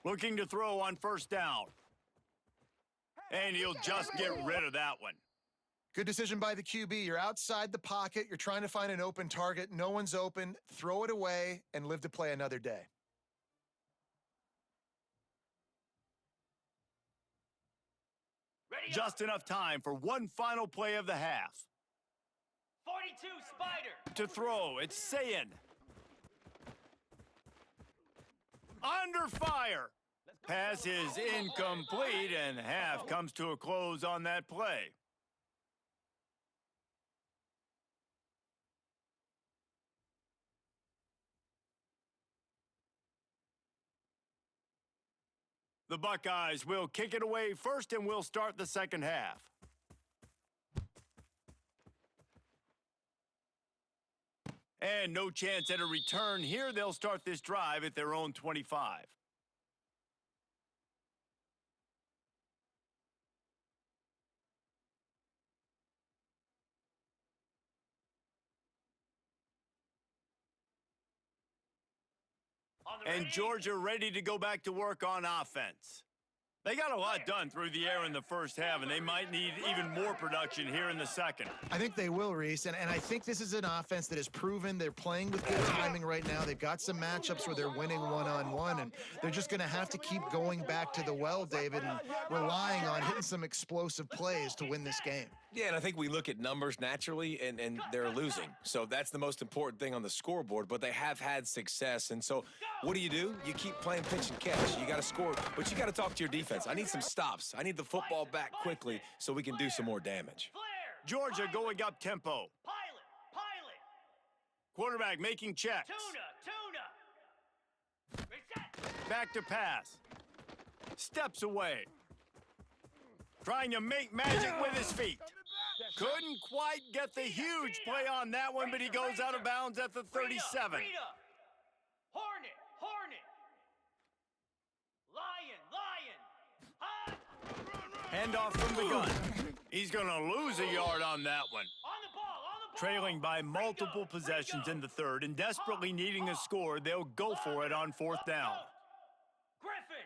Looking to throw on first down. And he'll just get rid of that one. Good decision by the QB. You're outside the pocket. You're trying to find an open target. No one's open. Throw it away and live to play another day. Just enough time for one final play of the half. 42 Spider. To throw, it's Sayin. Under fire. Pass is incomplete, and half comes to a close on that play. The Buckeyes will kick it away first, and we'll start the second half. And no chance at a return here. They'll start this drive at their own 25. And Georgia ready to go back to work on offense. They got a lot done through the air in the first half, and they might need even more production here in the second. I think they will, Reese, and I think this is an offense that has proven they're playing with good timing right now. They've got some matchups where they're winning one-on-one, and they're just going to have to keep going back to the well, David, and relying on hitting some explosive plays to win this game. Yeah, and I think we look at numbers naturally, and they're losing. So that's the most important thing on the scoreboard, but they have had success. And so what do? You keep playing pitch and catch. You got to score, but you got to talk to your defense. I need some stops. I need the football back quickly so we can do some more damage. Georgia going up tempo. Pilot. Quarterback making checks. Tuna. Reset. Back to pass. Steps away. Trying to make magic with his feet. Couldn't quite get the huge play on that one, but he goes out of bounds at the 37. Hornet. Lion. Handoff from the gun. He's going to lose a yard on that one. On the ball. Trailing by multiple possessions in the third and desperately needing a score, they'll go for it on fourth down. Griffin.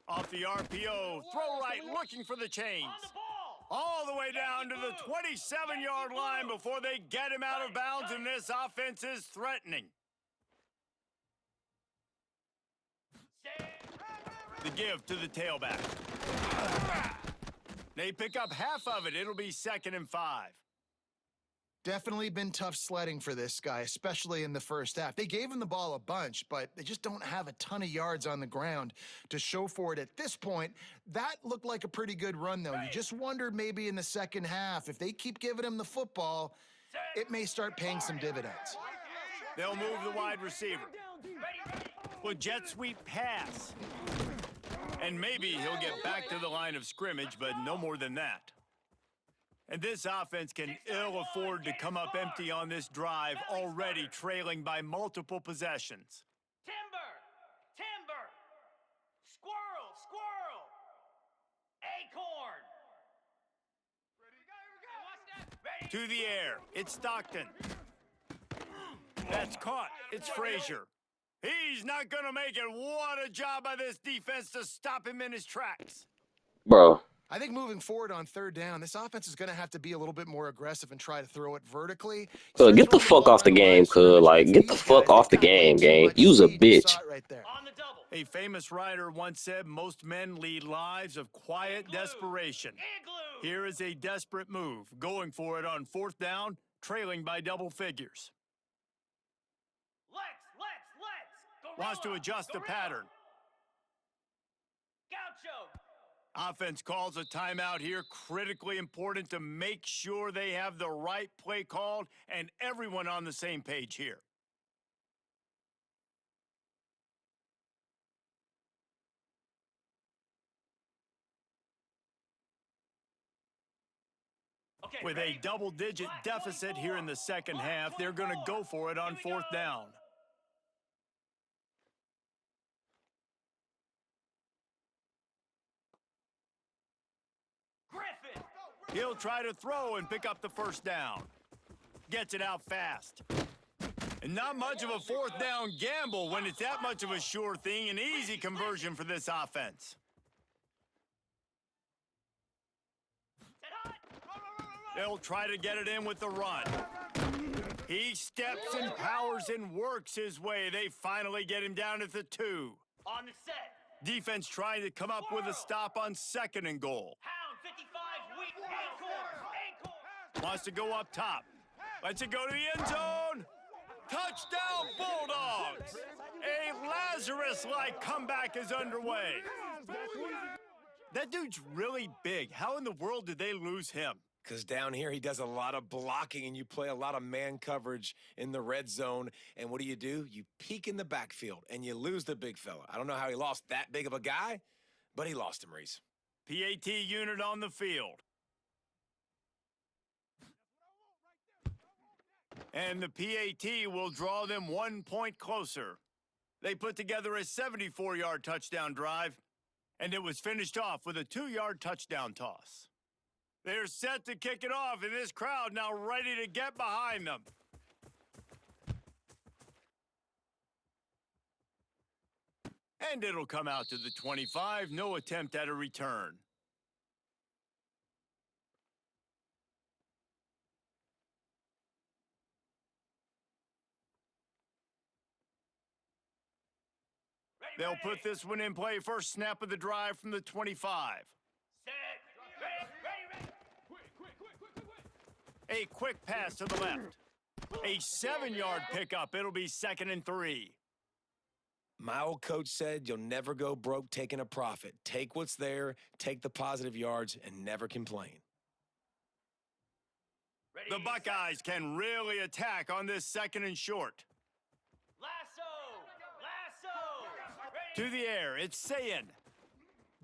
Off the RPO, throw right, looking for the chains. On the ball. All the way down to the 27-yard line before they get him out of bounds, and this offense is threatening. The give to the tailback. They pick up half of it. It'll be 2nd and 5. Definitely been tough sledding for this guy, especially in the first half. They gave him the ball a bunch, but they just don't have a ton of yards on the ground to show for it at this point. That looked like a pretty good run, though. You just wondered maybe in the second half, if they keep giving him the football, it may start paying some dividends. They'll move the wide receiver. With jet sweep pass. And maybe he'll get back to the line of scrimmage, but no more than that. And this offense can ill afford to come up empty on this drive, already trailing by multiple possessions. Timber. Squirrel. Acorn. To the air, it's Stockton. That's caught. It's Frazier. He's not going to make it. What a job by this defense to stop him in his tracks. Bro. I think moving forward on third down, this offense is going to have to be a little bit more aggressive and try to throw it vertically. Get the fuck off the game, cuz. Like, get the fuck off the game, gang. You's a bitch. A famous writer once said, most men lead lives of quiet desperation. Here is a desperate move, going for it on fourth down, trailing by double figures. Let's. Wants to adjust the pattern. Gaucho. Offense calls a timeout here, critically important to make sure they have the right play called and everyone on the same page here. Okay, With a double-digit deficit here in the second half, they're going to go for it on fourth down. He'll try to throw and pick up the first down. Gets it out fast. And not much of a fourth down gamble when it's that much of a sure thing. An easy conversion for this offense. They'll try to get it in with the run. He steps and powers and works his way. They finally get him down at the 2. On the set. Defense trying to come up with a stop on 2nd and goal. Pound 55 weak. Acorn. Wants to go up top. Lets it go to the end zone. Touchdown, Bulldogs! A Lazarus-like comeback is underway. That dude's really big. How in the world did they lose him? Because down here, he does a lot of blocking, and you play a lot of man coverage in the red zone. And what do? You peek in the backfield, and you lose the big fella. I don't know how he lost that big of a guy, but he lost him, Reese. PAT unit on the field. And the PAT will draw them 1 point closer. They put together a 74-yard touchdown drive, and it was finished off with a 2-yard touchdown toss. They're set to kick it off, and this crowd now ready to get behind them. And it'll come out to the 25. No attempt at a return. They'll put this one in play. First snap of the drive from the 25. Set. Ready. A quick pass to the left. A 7-yard pickup. It'll be 2nd and 3. My old coach said you'll never go broke taking a profit. Take what's there, take the positive yards, and never complain. Ready, The Buckeyes can really attack on this 2nd and short. Lasso. Ready. To the air, it's Sayin.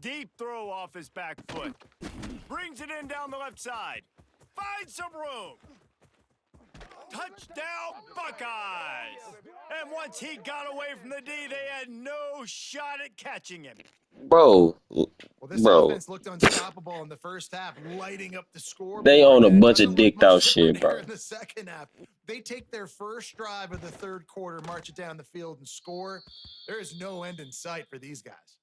Deep throw off his back foot. Brings it in down the left side. Finds some room. Touchdown, Buckeyes! And once he got away from the D, they had no shot at catching him. Bro, Well, this bro, offense looked unstoppable in the first half, lighting up the scoreboard. they own a and it bunch of doesn't look dicked out much different shit, bro. here in the second half. They take their first drive of the 3rd quarter, march it down the field, and score. There is no end in sight for these guys.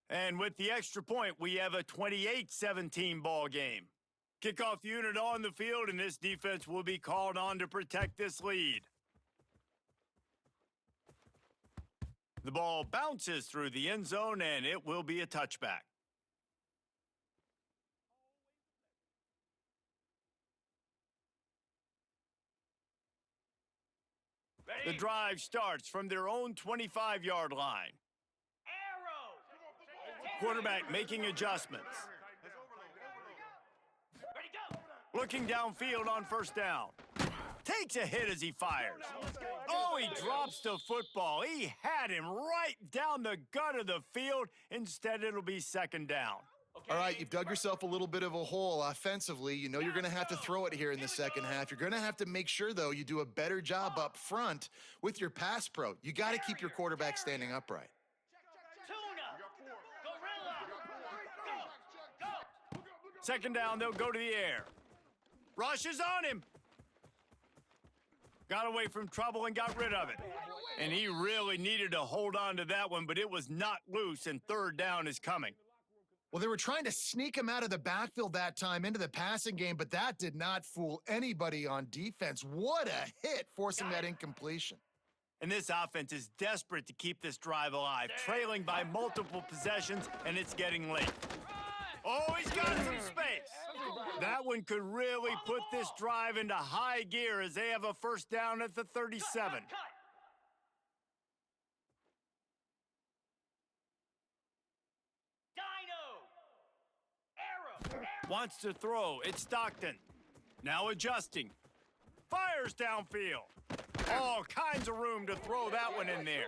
And with the extra point, we have a 28-17 ball game. Kickoff unit on the field, and this defense will be called on to protect this lead. The ball bounces through the end zone, and it will be a touchback. The drive starts from their own 25-yard line. Arrow. Quarterback making adjustments. Ready, go. Looking downfield on first down. Takes a hit as he fires. Oh, he drops the football. He had him right down the gut of the field. Instead, it'll be 2nd down. All right, you've dug yourself a little bit of a hole offensively. You know you're going to have to throw it here in the second half. You're going to have to make sure, though, you do a better job up front with your pass pro. You got to keep your quarterback standing upright. Tuna. Gorilla. Go. 2nd down, they'll go to the air. Rush is on him. Got away from trouble and got rid of it. And he really needed to hold on to that one, but it was not loose, and 3rd down is coming. Well, they were trying to sneak him out of the backfield that time into the passing game, but that did not fool anybody on defense. What a hit, forcing that incompletion. And this offense is desperate to keep this drive alive, trailing by multiple possessions, and it's getting late. Oh, he's got some space. That one could really put this drive into high gear as they have a first down at the 37. Cut. Dino. Arrow. Wants to throw. It's Stockton. Now adjusting. Fires downfield. All kinds of room to throw that one in there.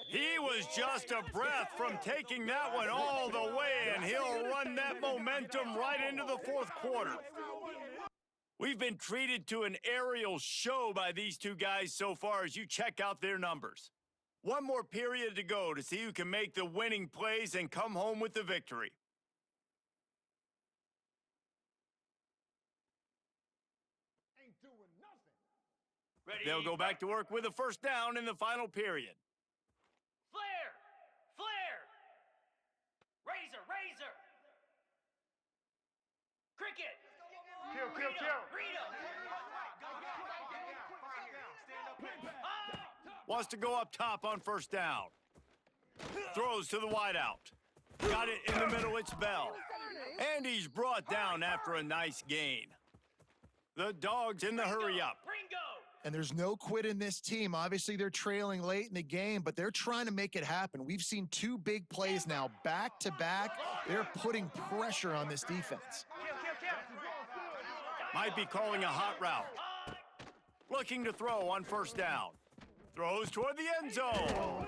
He was just a breath from taking that one all the way, and he'll run that momentum right into the 4th quarter. We've been treated to an aerial show by these two guys so far as you check out their numbers. One more period to go to see who can make the winning plays and come home with the victory. Ready? They'll go back to work with a first down in the final period. Flare! Flare! Razor! Razor! Cricket! Kill, kill, Read 'em, kill. read 'em. Ah! Wants to go up top on first down. Throws to the wideout. Got it in the middle, it's Bell. And he's brought down after a nice gain. The Dogs in the hurry up. Ringo! And there's no quit in this team. Obviously, they're trailing late in the game, but they're trying to make it happen. We've seen two big plays now, back to back. They're putting pressure on this defense. Might be calling a hot route. Looking to throw on first down. Throws toward the end zone.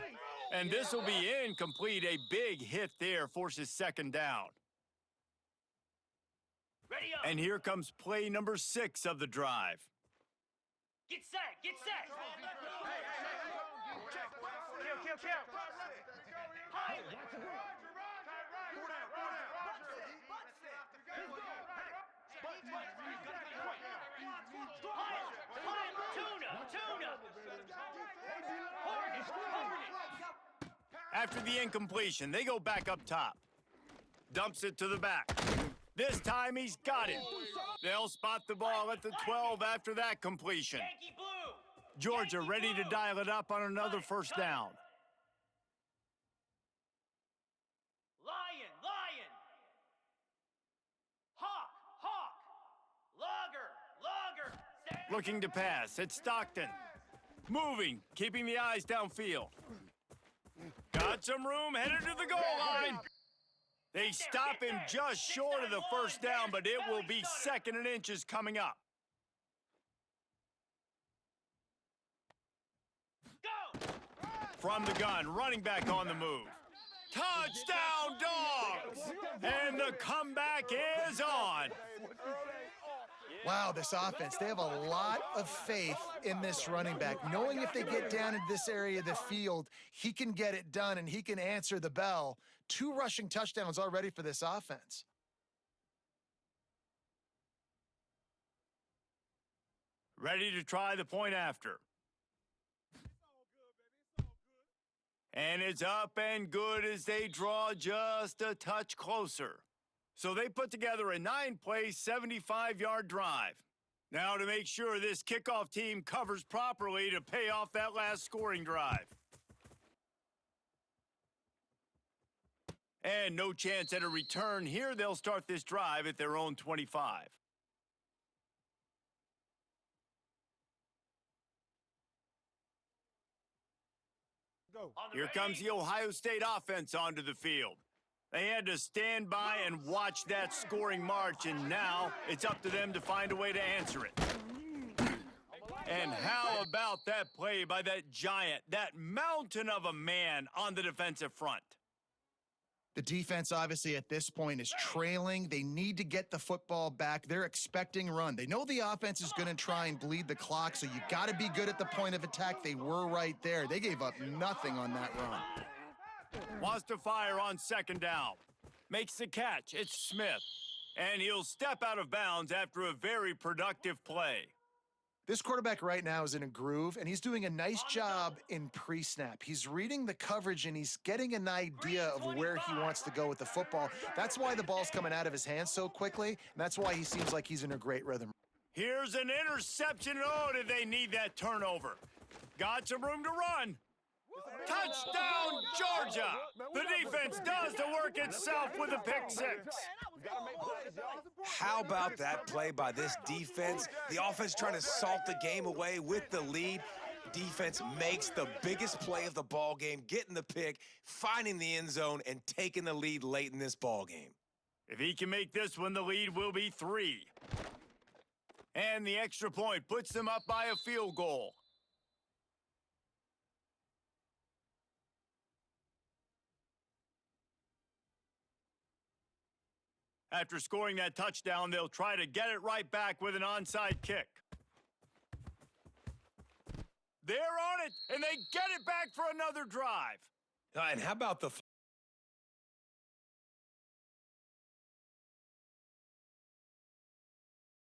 And this will be incomplete. A big hit there forces second down. Ready up! And here comes play number 6 of the drive. Get set! Get set! Kill, kill, kill. Pilot! Pilot! Tuna! Tuna! Hornet! Hornet! After the incompletion, they go back up top. Dumps it to the back. This time he's got it. They'll spot the ball at the 12 after that completion. Yankee Blue! Georgia Yankee ready to Blue! dial it up on another Cut it, first cut it. down. Lion! Lion! Hawk! Hawk! Logger! Logger! Stand Looking to pass. It's Stockton. Moving, keeping the eyes downfield. Got some room, headed to the goal line. They stop him just short of the first down, but it will be 2nd and inches coming up. Go! From the gun, running back on the move. Touchdown, Dogs! And the comeback is on. Wow, this offense, they have a lot of faith in this running back, knowing if they get down into this area of the field, he can get it done and he can answer the bell. 2 rushing touchdowns already for this offense. Ready to try the point after. And it's up and good as they draw just a touch closer. So they put together a 9-play, 75-yard drive. Now to make sure this kickoff team covers properly to pay off that last scoring drive. And no chance at a return here. They'll start this drive at their own 25. Go. On the Here ready. comes the Ohio State offense onto the field. They had to stand by and watch that scoring march, and now it's up to them to find a way to answer it. And how about that play by that giant, that mountain of a man on the defensive front? The defense, obviously, at this point is trailing. They need to get the football back. They're expecting run. They know the offense is going to try and bleed the clock, so you got to be good at the point of attack. They were right there. They gave up nothing on that run. Wants to fire on second down. Makes the catch. It's Smith. And he'll step out of bounds after a very productive play. This quarterback right now is in a groove, and he's doing a nice job in pre-snap. He's reading the coverage, and he's getting an idea of where he wants to go with the football. That's why the ball's coming out of his hands so quickly, and that's why he seems like he's in a great rhythm. Here's an interception. Oh, did they need that turnover? Got some room to run. Touchdown, Georgia! The defense does the work itself with a pick 6. How about that play by this defense? The offense trying to salt the game away with the lead. Defense makes the biggest play of the ball game, getting the pick, finding the end zone, and taking the lead late in this ball game. If he can make this one, the lead will be 3. And the extra point puts them up by a field goal. After scoring that touchdown, they'll try to get it right back with an onside kick. They're on it, and they get it back for another drive. And how about the